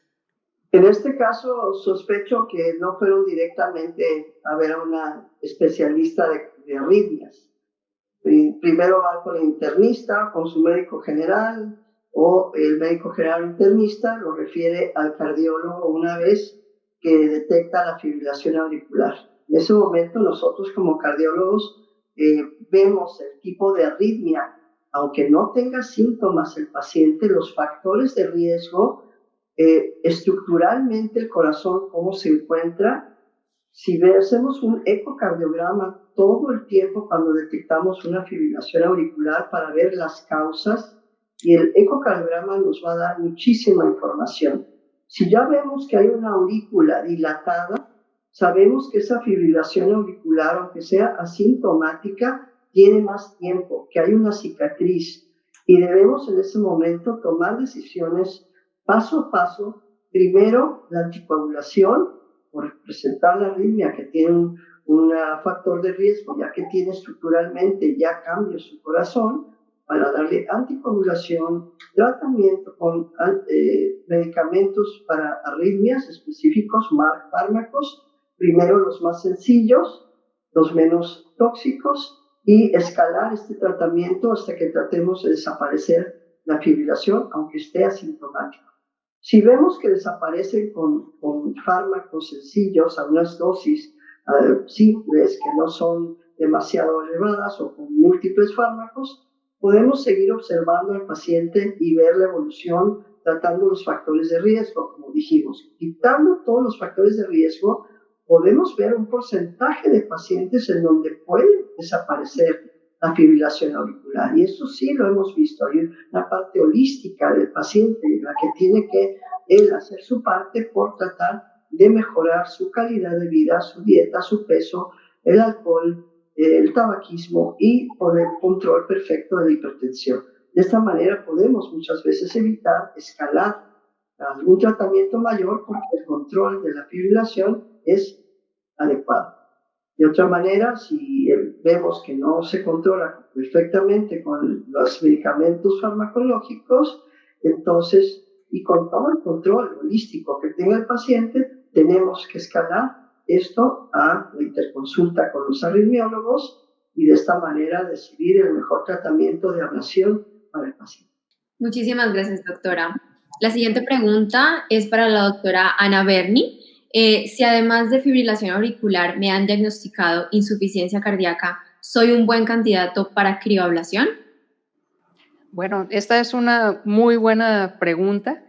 En este caso, sospecho que no fueron directamente a ver a una especialista de arritmias. Primero va con el internista, con su médico general, o el médico general internista lo refiere al cardiólogo una vez que detecta la fibrilación auricular. En ese momento nosotros como cardiólogos vemos el tipo de arritmia, aunque no tenga síntomas el paciente, los factores de riesgo, estructuralmente el corazón, cómo se encuentra. Si hacemos un ecocardiograma todo el tiempo cuando detectamos una fibrilación auricular para ver las causas, y el ecocardiograma nos va a dar muchísima información. Si ya vemos que hay una aurícula dilatada, sabemos que esa fibrilación auricular, aunque sea asintomática, tiene más tiempo, que hay una cicatriz, y debemos en ese momento tomar decisiones paso a paso. Primero, la anticoagulación, por presentar la arritmia que tiene un factor de riesgo, ya que tiene estructuralmente ya cambios su corazón, para darle anticoagulación, tratamiento con medicamentos para arritmias específicos, fármacos, primero los más sencillos, los menos tóxicos, y escalar este tratamiento hasta que tratemos de desaparecer la fibrilación, aunque esté asintomático. Si vemos que desaparecen con fármacos sencillos a unas dosis simples que no son demasiado elevadas o con múltiples fármacos, podemos seguir observando al paciente y ver la evolución tratando los factores de riesgo, como dijimos. Quitando todos los factores de riesgo, podemos ver un porcentaje de pacientes en donde puede desaparecer la fibrilación auricular. Y eso sí lo hemos visto. Hay una parte holística del paciente en la que tiene que él hacer su parte por tratar de mejorar su calidad de vida, su dieta, su peso, el alcohol, el tabaquismo y por el control perfecto de la hipertensión. De esta manera podemos muchas veces evitar escalar a algún tratamiento mayor porque el control de la fibrilación es adecuado. De otra manera, si vemos que no se controla perfectamente con los medicamentos farmacológicos, entonces, y con todo el control holístico que tenga el paciente, tenemos que escalar esto a la interconsulta con los arritmiólogos y de esta manera decidir el mejor tratamiento de ablación para el paciente. Muchísimas gracias, doctora. La siguiente pregunta es para la doctora Ana Berni. Si además de fibrilación auricular me han diagnosticado insuficiencia cardíaca, ¿soy un buen candidato para crioablación? Bueno, esta es una muy buena pregunta.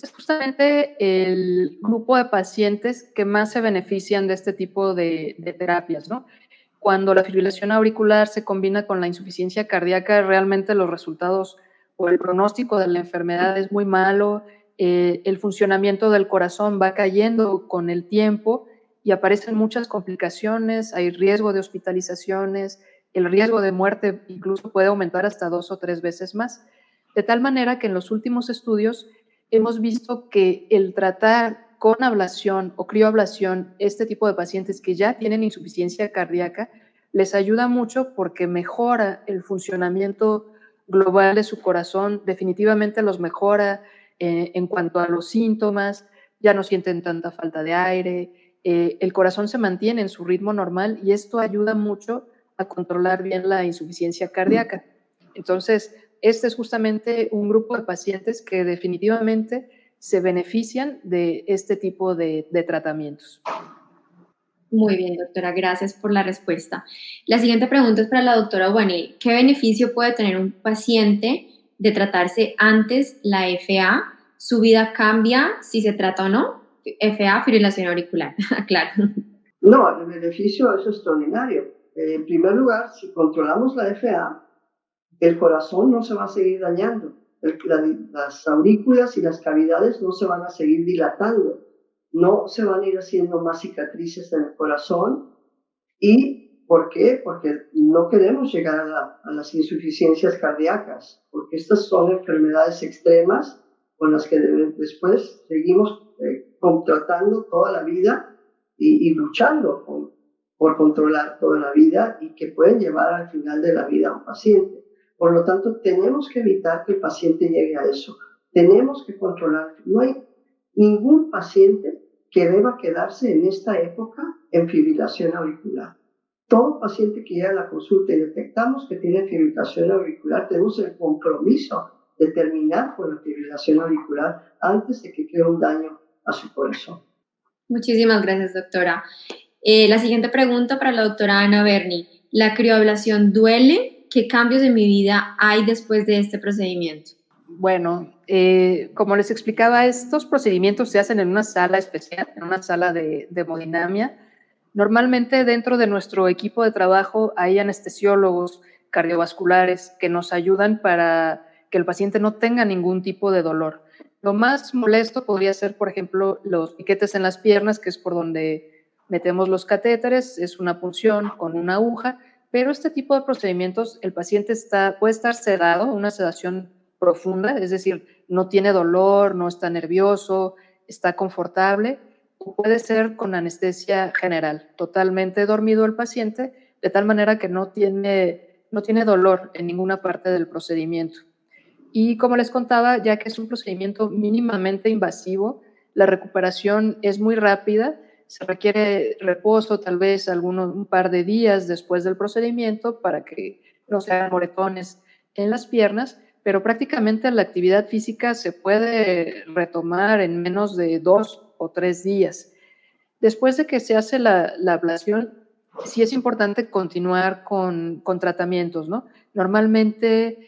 Es justamente el grupo de pacientes que más se benefician de este tipo de terapias, ¿no? Cuando la fibrilación auricular se combina con la insuficiencia cardíaca, realmente los resultados o el pronóstico de la enfermedad es muy malo, el funcionamiento del corazón va cayendo con el tiempo y aparecen muchas complicaciones, hay riesgo de hospitalizaciones, el riesgo de muerte incluso puede aumentar hasta 2 o 3 veces más. De tal manera que en los últimos estudios hemos visto que el tratar con ablación o crioablación este tipo de pacientes que ya tienen insuficiencia cardíaca les ayuda mucho porque mejora el funcionamiento global de su corazón, definitivamente los mejora en cuanto a los síntomas, ya no sienten tanta falta de aire, el corazón se mantiene en su ritmo normal y esto ayuda mucho a controlar bien la insuficiencia cardíaca. Entonces, este es justamente un grupo de pacientes que definitivamente se benefician de este tipo de tratamientos. Muy bien, doctora, gracias por la respuesta. La siguiente pregunta es para la doctora Wanel. ¿Qué beneficio puede tener un paciente de tratarse antes la FA? ¿Su vida cambia si se trata o no? FA, fibrilación auricular, claro. No, el beneficio es extraordinario. En primer lugar, si controlamos la FA, el corazón no se va a seguir dañando, las aurículas y las cavidades no se van a seguir dilatando, no se van a ir haciendo más cicatrices en el corazón. ¿Y por qué? Porque no queremos llegar a las insuficiencias cardíacas, porque estas son enfermedades extremas con las que después seguimos tratando toda la vida y luchando por controlar toda la vida y que pueden llevar al final de la vida a un paciente. Por lo tanto, tenemos que evitar que el paciente llegue a eso. Tenemos que controlar. No hay ningún paciente que deba quedarse en esta época en fibrilación auricular. Todo paciente que llega a la consulta y detectamos que tiene fibrilación auricular, tenemos el compromiso de terminar con la fibrilación auricular antes de que cree un daño a su corazón. Muchísimas gracias, doctora. La siguiente pregunta para la doctora Ana Berni. ¿La crioablación duele? ¿Qué cambios en mi vida hay después de este procedimiento? Bueno, como les explicaba, estos procedimientos se hacen en una sala especial, en una sala de hemodinamia. Normalmente dentro de nuestro equipo de trabajo hay anestesiólogos cardiovasculares que nos ayudan para que el paciente no tenga ningún tipo de dolor. Lo más molesto podría ser, por ejemplo, los piquetes en las piernas, que es por donde metemos los catéteres, es una punción con una aguja, pero este tipo de procedimientos el paciente puede estar sedado, una sedación profunda, es decir, no tiene dolor, no está nervioso, está confortable, o puede ser con anestesia general, totalmente dormido el paciente, de tal manera que no tiene dolor en ninguna parte del procedimiento. Y como les contaba, ya que es un procedimiento mínimamente invasivo, la recuperación es muy rápida, se requiere reposo, tal vez un par de días después del procedimiento para que no se hagan moretones en las piernas, pero prácticamente la actividad física se puede retomar en menos de 2 o 3 días. Después de que se hace la ablación, sí es importante continuar con tratamientos, ¿no? Normalmente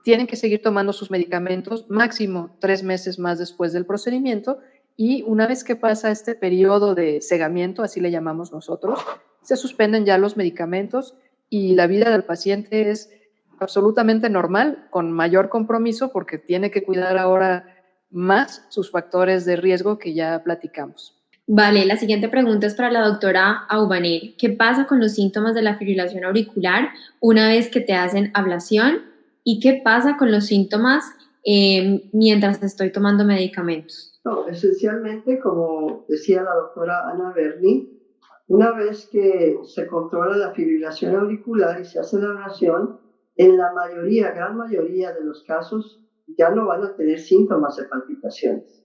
tienen que seguir tomando sus medicamentos máximo 3 meses más después del procedimiento, y una vez que pasa este periodo de cegamiento, así le llamamos nosotros, se suspenden ya los medicamentos y la vida del paciente es absolutamente normal, con mayor compromiso porque tiene que cuidar ahora más sus factores de riesgo que ya platicamos. Vale, la siguiente pregunta es para la doctora Aubanel. ¿Qué pasa con los síntomas de la fibrilación auricular una vez que te hacen ablación? ¿Y qué pasa con los síntomas mientras estoy tomando medicamentos? No, esencialmente, como decía la doctora Ana Berni, una vez que se controla la fibrilación auricular y se hace la ablación, en la mayoría, gran mayoría de los casos, ya no van a tener síntomas de palpitaciones.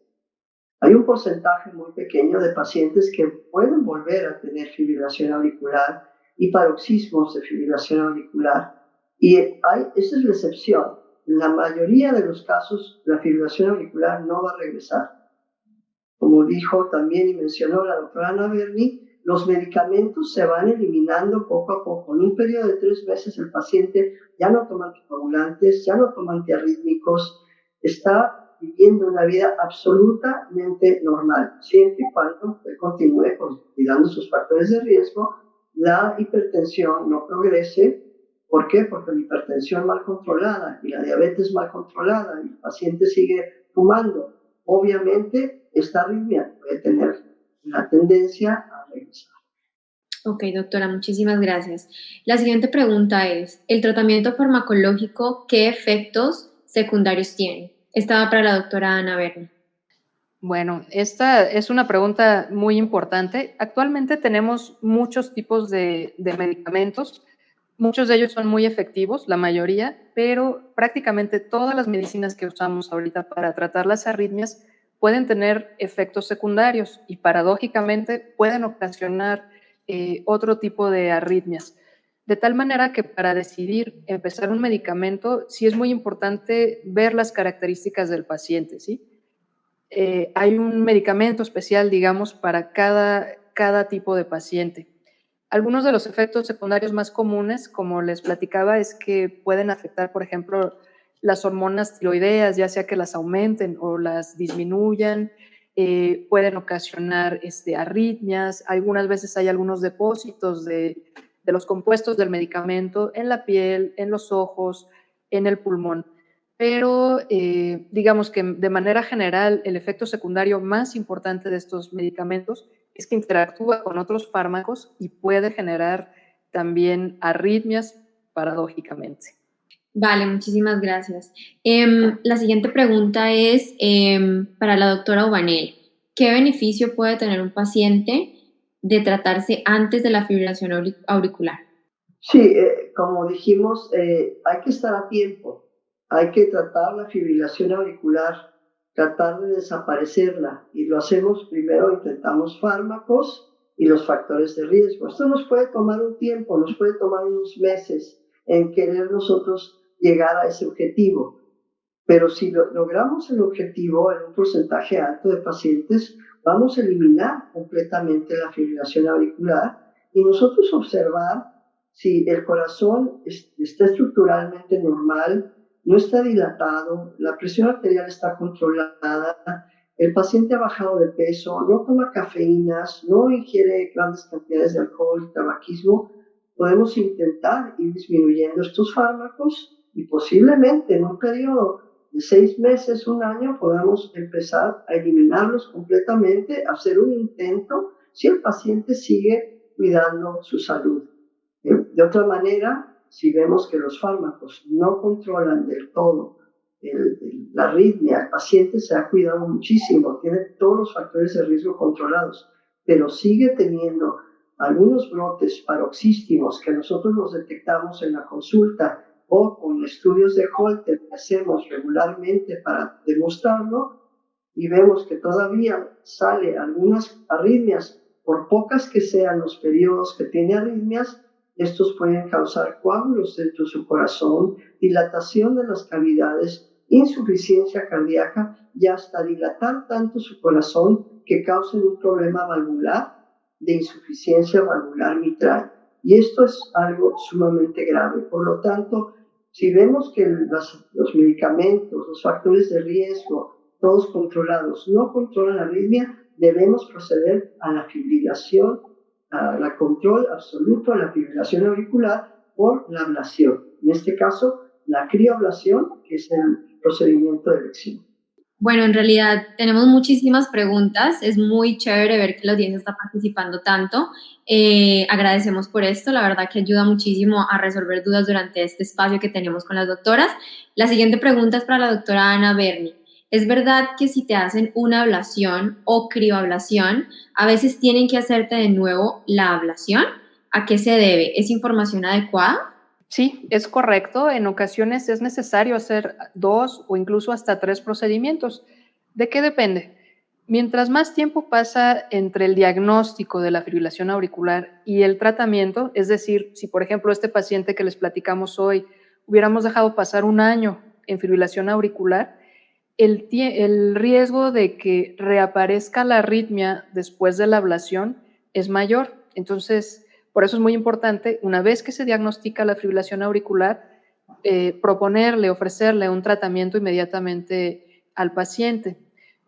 Hay un porcentaje muy pequeño de pacientes que pueden volver a tener fibrilación auricular y paroxismos de fibrilación auricular. Y esa es la excepción. En la mayoría de los casos, la fibrilación auricular no va a regresar. Como dijo también y mencionó la doctora Ana Berni, los medicamentos se van eliminando poco a poco. En un periodo de 3 meses el paciente ya no toma anticoagulantes, ya no toma antiarrítmicos, está viviendo una vida absolutamente normal, siempre y cuando continúe cuidando sus factores de riesgo, la hipertensión no progrese. ¿Por qué? Porque la hipertensión mal controlada y la diabetes mal controlada y el paciente sigue fumando, obviamente esta arritmia puede tener una tendencia a regresar. Ok, doctora, muchísimas gracias. La siguiente pregunta es, ¿el tratamiento farmacológico qué efectos secundarios tiene? Esta va para la doctora Ana Berni. Bueno, esta es una pregunta muy importante. Actualmente tenemos muchos tipos de medicamentos. Muchos de ellos son muy efectivos, la mayoría, pero prácticamente todas las medicinas que usamos ahorita para tratar las arritmias pueden tener efectos secundarios y paradójicamente pueden ocasionar otro tipo de arritmias. De tal manera que para decidir empezar un medicamento, sí es muy importante ver las características del paciente, ¿sí? Hay un medicamento especial, digamos, para cada tipo de paciente. Algunos de los efectos secundarios más comunes, como les platicaba, es que pueden afectar, por ejemplo, las hormonas tiroideas, ya sea que las aumenten o las disminuyan, pueden ocasionar arritmias, algunas veces hay algunos depósitos de los compuestos del medicamento en la piel, en los ojos, en el pulmón. Pero digamos que de manera general el efecto secundario más importante de estos medicamentos es que interactúa con otros fármacos y puede generar también arritmias paradójicamente. Vale, muchísimas gracias. La siguiente pregunta es para la doctora Ubanel. ¿Qué beneficio puede tener un paciente de tratarse antes de la fibrilación auricular? Sí, como dijimos, hay que estar a tiempo, hay que tratar la fibrilación auricular, tratar de desaparecerla y lo hacemos primero, intentamos fármacos y los factores de riesgo. Esto nos puede tomar un tiempo, nos puede tomar unos meses en querer nosotros llegar a ese objetivo. Pero si logramos el objetivo en un porcentaje alto de pacientes, vamos a eliminar completamente la fibrilación auricular y nosotros observar si el corazón está estructuralmente normal, no está dilatado, la presión arterial está controlada, el paciente ha bajado de peso, no toma cafeínas, no ingiere grandes cantidades de alcohol y tabaquismo. Podemos intentar ir disminuyendo estos fármacos y posiblemente en un periodo de 6 meses, un año, podamos empezar a eliminarlos completamente, hacer un intento si el paciente sigue cuidando su salud. De otra manera, si vemos que los fármacos no controlan del todo la arritmia, el paciente se ha cuidado muchísimo, tiene todos los factores de riesgo controlados, pero sigue teniendo algunos brotes paroxísticos que nosotros los detectamos en la consulta o con estudios de Holter que hacemos regularmente para demostrarlo, y vemos que todavía sale algunas arritmias, por pocas que sean los periodos que tiene arritmias, estos pueden causar coágulos dentro de su corazón, dilatación de las cavidades, insuficiencia cardíaca y hasta dilatar tanto su corazón que causen un problema valvular de insuficiencia valvular mitral. Y esto es algo sumamente grave. Por lo tanto, si vemos que los medicamentos, los factores de riesgo, todos controlados, no controlan la arritmia, debemos proceder a la fibrilación, al control absoluto de la fibrilación auricular por la ablación. En este caso, la crioablación, que es el procedimiento de elección. Bueno, en realidad tenemos muchísimas preguntas. Es muy chévere ver que la audiencia está participando tanto. Agradecemos por esto. La verdad que ayuda muchísimo a resolver dudas durante este espacio que tenemos con las doctoras. La siguiente pregunta es para la doctora Ana Berni. ¿Es verdad que si te hacen una ablación o crioablación, a veces tienen que hacerte de nuevo la ablación? ¿A qué se debe? ¿Es información adecuada? Sí, es correcto. En ocasiones es necesario hacer 2 o incluso hasta 3 procedimientos. ¿De qué depende? Mientras más tiempo pasa entre el diagnóstico de la fibrilación auricular y el tratamiento, es decir, si por ejemplo este paciente que les platicamos hoy hubiéramos dejado pasar un año en fibrilación auricular, el riesgo de que reaparezca la arritmia después de la ablación es mayor. Entonces, por eso es muy importante, una vez que se diagnostica la fibrilación auricular, proponerle, ofrecerle un tratamiento inmediatamente al paciente.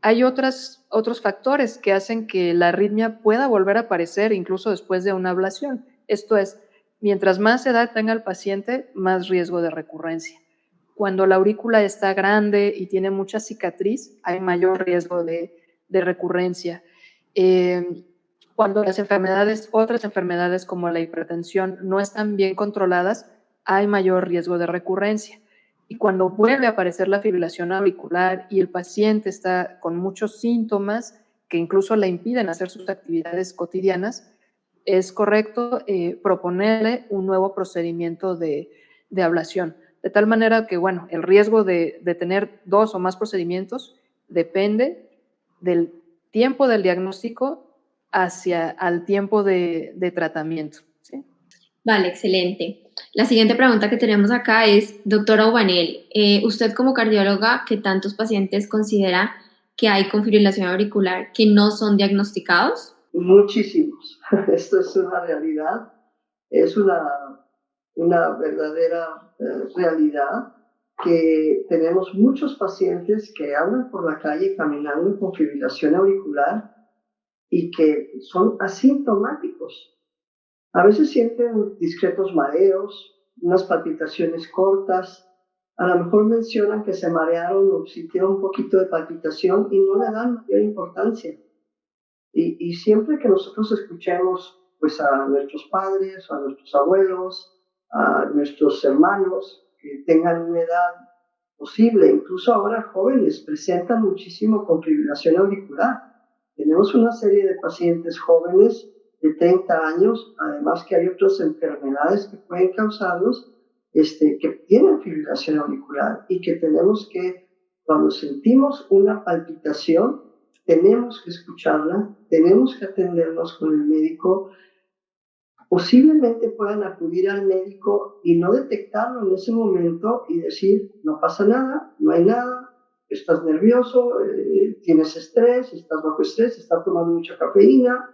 Hay otros factores que hacen que la arritmia pueda volver a aparecer incluso después de una ablación. Esto es, mientras más edad tenga el paciente, más riesgo de recurrencia. Cuando la aurícula está grande y tiene mucha cicatriz, hay mayor riesgo de recurrencia. Cuando las otras enfermedades como la hipertensión no están bien controladas, hay mayor riesgo de recurrencia. Y cuando vuelve a aparecer la fibrilación auricular y el paciente está con muchos síntomas que incluso le impiden hacer sus actividades cotidianas, es correcto proponerle un nuevo procedimiento de ablación. De tal manera que, bueno, el riesgo de tener 2 o más procedimientos depende del tiempo del diagnóstico hacia al tiempo de tratamiento. ¿Sí? Vale, excelente. La siguiente pregunta que tenemos acá es, doctora Ubanel, usted como cardióloga, ¿qué tantos pacientes considera que hay con fibrilación auricular que no son diagnosticados? Muchísimos. Esto es una realidad, es una verdadera realidad que tenemos muchos pacientes que andan por la calle caminando con fibrilación auricular y que son asintomáticos. A veces sienten discretos mareos, unas palpitaciones cortas, a lo mejor mencionan que se marearon o sintieron un poquito de palpitación y no le dan mayor importancia. Y siempre que nosotros escuchemos pues, a nuestros padres, a nuestros abuelos, a nuestros hermanos que tengan una edad posible, incluso ahora jóvenes, presentan muchísimo con fibrilación auricular. Tenemos una serie de pacientes jóvenes de 30 años, además que hay otras enfermedades que pueden causarlos, que tienen fibrilación auricular y que tenemos que, cuando sentimos una palpitación, tenemos que escucharla, tenemos que atendernos con el médico posiblemente puedan acudir al médico y no detectarlo en ese momento y decir, no pasa nada, no hay nada, estás nervioso, tienes estrés, estás bajo estrés, estás tomando mucha cafeína,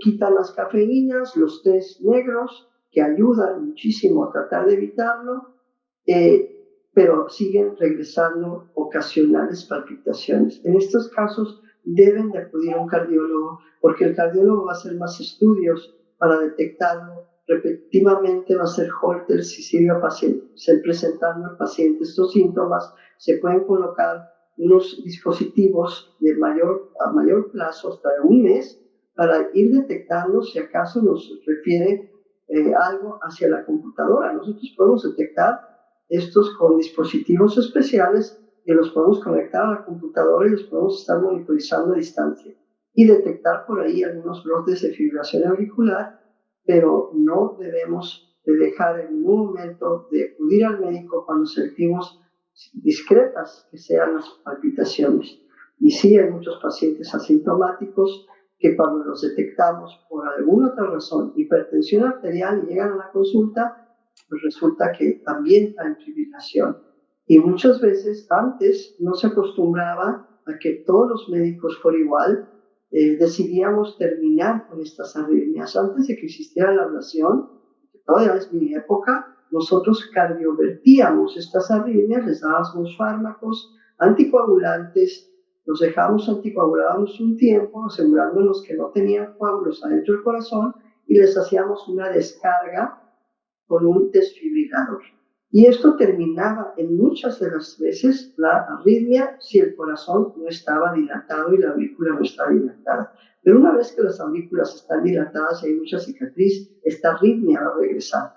quitan las cafeínas, los tés negros, que ayudan muchísimo a tratar de evitarlo, pero siguen regresando ocasionales palpitaciones. En estos casos deben de acudir a un cardiólogo, porque el cardiólogo va a hacer más estudios para detectarlo. Repetitivamente va a hacer Holter si sigue presentando al paciente estos síntomas. Se pueden colocar unos dispositivos a mayor plazo, hasta de un mes, para ir detectando si acaso nos refiere algo hacia la computadora. Nosotros podemos detectar estos con dispositivos especiales que los podemos conectar a la computadora y los podemos estar monitorizando a distancia y detectar por ahí algunos brotes de fibrilación auricular, pero no debemos de dejar en ningún momento de acudir al médico cuando sentimos discretas que sean las palpitaciones. Y sí, hay muchos pacientes asintomáticos que cuando los detectamos por alguna otra razón, hipertensión arterial, y llegan a la consulta, pues resulta que también hay fibrilación. Y muchas veces antes no se acostumbraba a que todos los médicos por igual decidíamos terminar con estas arritmias. Antes de que existiera la ablación, que todavía es mi época, nosotros cardiovertíamos estas arritmias, les dábamos fármacos anticoagulantes, los dejábamos anticoagulados un tiempo, asegurándonos que no tenían coágulos adentro del corazón, y les hacíamos una descarga con un desfibrilador. Y esto terminaba en muchas de las veces la arritmia si el corazón no estaba dilatado y la aurícula no estaba dilatada. Pero una vez que las aurículas están dilatadas y hay mucha cicatriz, esta arritmia va a regresar.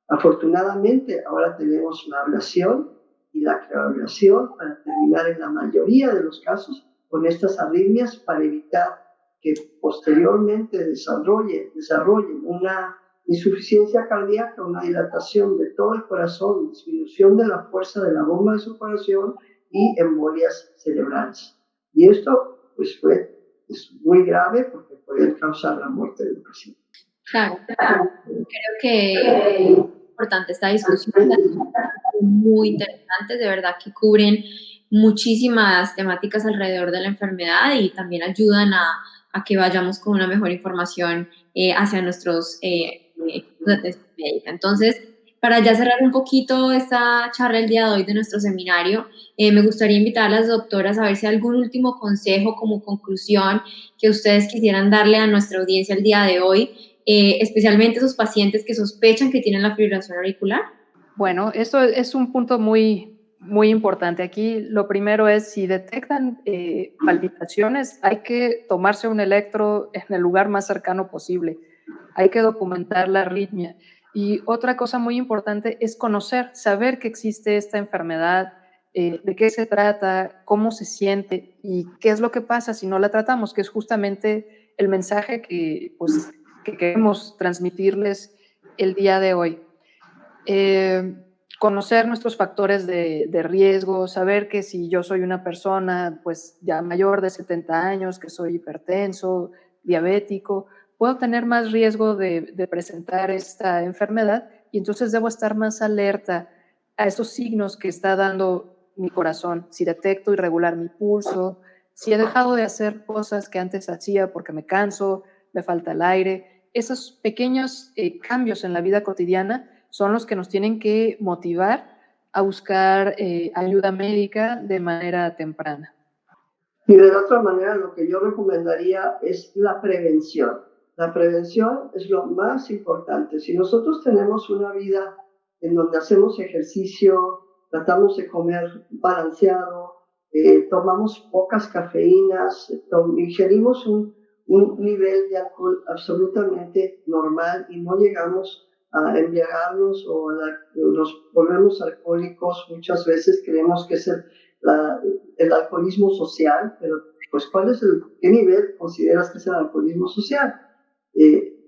Afortunadamente, ahora tenemos la ablación y la crioablación para terminar en la mayoría de los casos con estas arritmias para evitar que posteriormente desarrollen una insuficiencia cardíaca, una dilatación de todo el corazón, disminución de la fuerza de la bomba de su corazón y embolias cerebrales. Y esto pues es muy grave porque puede causar la muerte del paciente. Claro, creo que es importante esta discusión, muy interesantes, de verdad que cubren muchísimas temáticas alrededor de la enfermedad y también ayudan a que vayamos con una mejor información hacia nuestros equipos de atención médica. Entonces, para ya cerrar un poquito esta charla el día de hoy de nuestro seminario, me gustaría invitar a las doctoras a ver si hay algún último consejo como conclusión que ustedes quisieran darle a nuestra audiencia el día de hoy, especialmente esos pacientes que sospechan que tienen la fibrilación auricular. Bueno, esto es un punto muy importante. Aquí lo primero es, si detectan palpitaciones, hay que tomarse un electro en el lugar más cercano posible. Hay que documentar la arritmia. Y otra cosa muy importante es saber que existe esta enfermedad, de qué se trata, cómo se siente y qué es lo que pasa si no la tratamos, que es justamente el mensaje que queremos transmitirles el día de hoy. Conocer nuestros factores de riesgo, saber que si yo soy una persona pues ya mayor de 70 años, que soy hipertenso, diabético, puedo tener más riesgo de presentar esta enfermedad y entonces debo estar más alerta a esos signos que está dando mi corazón. Si detecto irregular mi pulso, si he dejado de hacer cosas que antes hacía porque me canso, me falta el aire, esos pequeños cambios en la vida cotidiana son los que nos tienen que motivar a buscar ayuda médica de manera temprana. Y de la otra manera, lo que yo recomendaría es la prevención. La prevención es lo más importante. Si nosotros tenemos una vida en donde hacemos ejercicio, tratamos de comer balanceado, tomamos pocas cafeínas, ingerimos un nivel de alcohol absolutamente normal y no llegamos a embriagarnos o nos volvemos alcohólicos, muchas veces creemos que es el alcoholismo social, pero pues ¿qué nivel consideras que es el alcoholismo social?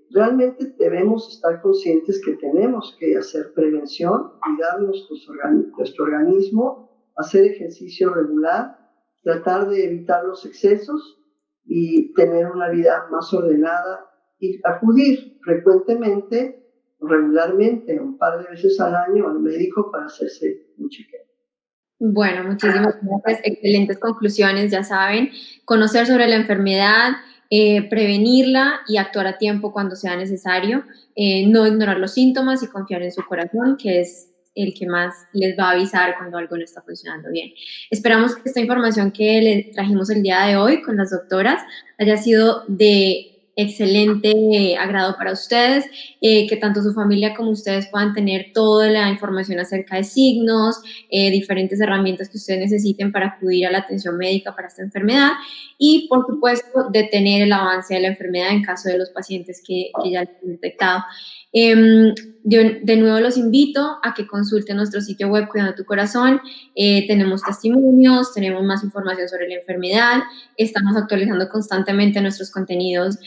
Realmente debemos estar conscientes que tenemos que hacer prevención, cuidar nuestro organismo, hacer ejercicio regular, tratar de evitar los excesos y tener una vida más ordenada y acudir frecuentemente, regularmente, un par de veces al año al médico para hacerse un chequeo. Bueno, muchísimas gracias. Excelentes conclusiones, ya saben. Conocer sobre la enfermedad, prevenirla y actuar a tiempo cuando sea necesario. No ignorar los síntomas y confiar en su corazón, que es el que más les va a avisar cuando algo no está funcionando bien. Esperamos que esta información que le trajimos el día de hoy con las doctoras haya sido de excelente agrado para ustedes, que tanto su familia como ustedes puedan tener toda la información acerca de signos, diferentes herramientas que ustedes necesiten para acudir a la atención médica para esta enfermedad y, por supuesto, detener el avance de la enfermedad en caso de los pacientes que ya lo han detectado. De nuevo los invito a que consulten nuestro sitio web Cuidando tu Corazón. Tenemos testimonios, tenemos más información sobre la enfermedad, estamos actualizando constantemente nuestros contenidos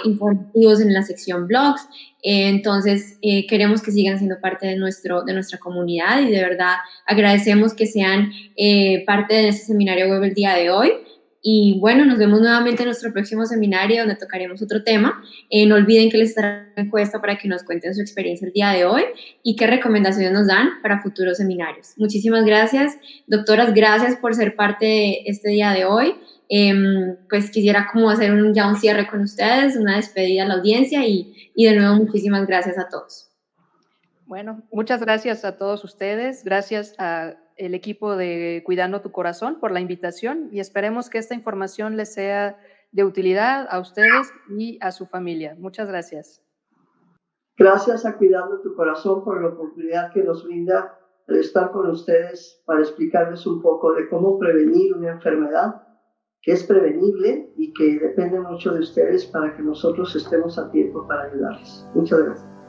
informativos en la sección blogs. Entonces, queremos que sigan siendo parte de nuestra comunidad y de verdad agradecemos que sean parte de este seminario web el día de hoy. Y bueno, nos vemos nuevamente en nuestro próximo seminario donde tocaremos otro tema. No olviden que les estará una encuesta para que nos cuenten su experiencia el día de hoy y qué recomendaciones nos dan para futuros seminarios. Muchísimas gracias. Doctoras, gracias por ser parte de este día de hoy. Pues quisiera como hacer ya un cierre con ustedes, una despedida a la audiencia y de nuevo muchísimas gracias a todos. Bueno, muchas gracias a todos ustedes, gracias al equipo de Cuidando tu Corazón por la invitación y esperemos que esta información les sea de utilidad a ustedes y a su familia. Muchas gracias. Gracias a Cuidando tu Corazón por la oportunidad que nos brinda de estar con ustedes para explicarles un poco de cómo prevenir una enfermedad que es prevenible y que depende mucho de ustedes para que nosotros estemos a tiempo para ayudarles. Muchas gracias.